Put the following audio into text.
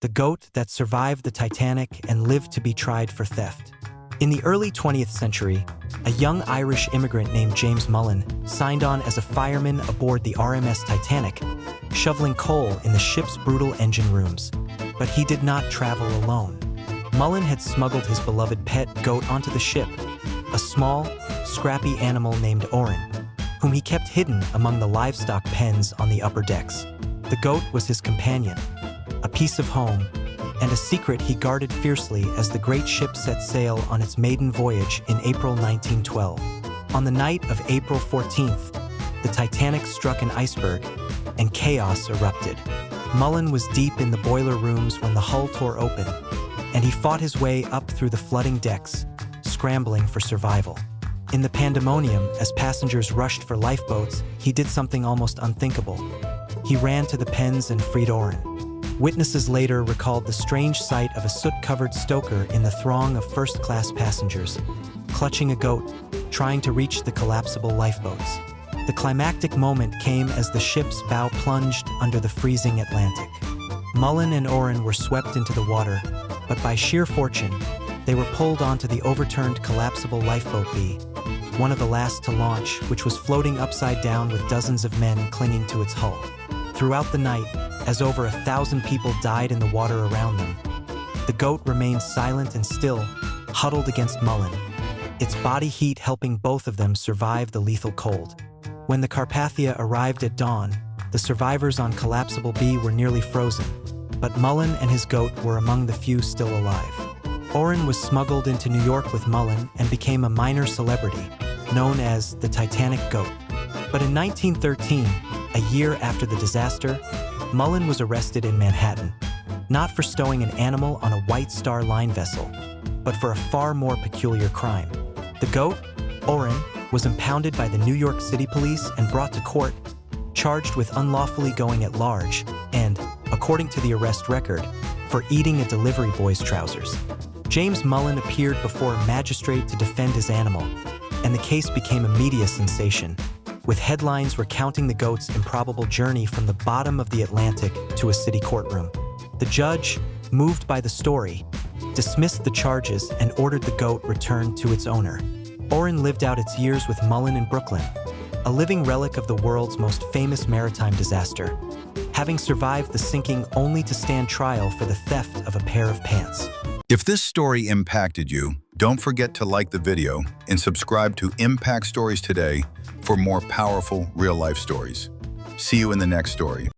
the goat that survived the Titanic and lived to be tried for theft. In the early 20th century, a young Irish immigrant named James Mullin signed on as a fireman aboard the RMS Titanic, shoveling coal in the ship's brutal engine rooms. But he did not travel alone. Mullin had smuggled his beloved pet goat onto the ship, a small, scrappy animal named Oran, whom he kept hidden among the livestock pens on the upper decks. The goat was his companion, a piece of home, and a secret he guarded fiercely as the great ship set sail on its maiden voyage in April 1912. On the night of April 14th, the Titanic struck an iceberg, and chaos erupted. Mullin was deep in the boiler rooms when the hull tore open, and he fought his way up through the flooding decks, scrambling for survival. In the pandemonium, as passengers rushed for lifeboats, he did something almost unthinkable. He ran to the pens and freed Oran. Witnesses later recalled the strange sight of a soot-covered stoker in the throng of first-class passengers, clutching a goat, trying to reach the collapsible lifeboats. The climactic moment came as the ship's bow plunged under the freezing Atlantic. Mullin and Oran were swept into the water, but by sheer fortune, they were pulled onto the overturned Collapsible Lifeboat B, one of the last to launch, which was floating upside down with dozens of men clinging to its hull. Throughout the night, as over 1,000 people died in the water around them, the goat remained silent and still, huddled against Mullin, its body heat helping both of them survive the lethal cold. When the Carpathia arrived at dawn, the survivors on Collapsible B were nearly frozen, but Mullin and his goat were among the few still alive. Oran was smuggled into New York with Mullin and became a minor celebrity, known as the Titanic Goat. But in 1913, a year after the disaster, Mullin was arrested in Manhattan, not for stowing an animal on a White Star Line vessel, but for a far more peculiar crime. The goat, Oran, was impounded by the New York City police and brought to court, charged with unlawfully going at large and, according to the arrest record, for eating a delivery boy's trousers. James Mullin appeared before a magistrate to defend his animal, and the case became a media sensation, with headlines recounting the goat's improbable journey from the bottom of the Atlantic to a city courtroom. The judge, moved by the story, dismissed the charges and ordered the goat returned to its owner. Oran lived out its years with Mullin in Brooklyn, a living relic of the world's most famous maritime disaster, having survived the sinking only to stand trial for the theft of a pair of pants. If this story impacted you, don't forget to like the video and subscribe to Impact Stories today for more powerful real-life stories. See you in the next story.